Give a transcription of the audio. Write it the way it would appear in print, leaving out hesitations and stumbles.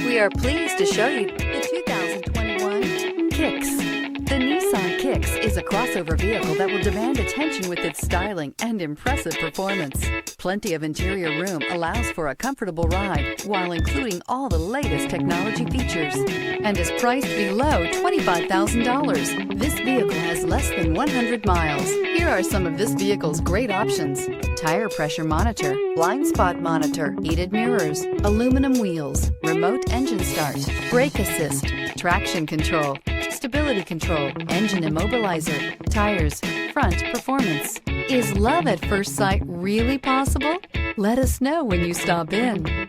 We are pleased to show you the 2021 Kicks. The Nissan Kicks is a crossover vehicle that will demand attention with its styling and impressive performance. Plenty of interior room allows for a comfortable ride while including all the latest technology features and is priced below $25,000. This vehicle has less than 100 miles. Here are some of this vehicle's great options: tire pressure monitor, blind spot monitor, heated mirrors, aluminum wheels, remote engine start, brake assist, traction control, stability control, engine immobilizer, tires, front performance. Is love at first sight really possible? Let us know when you stop in.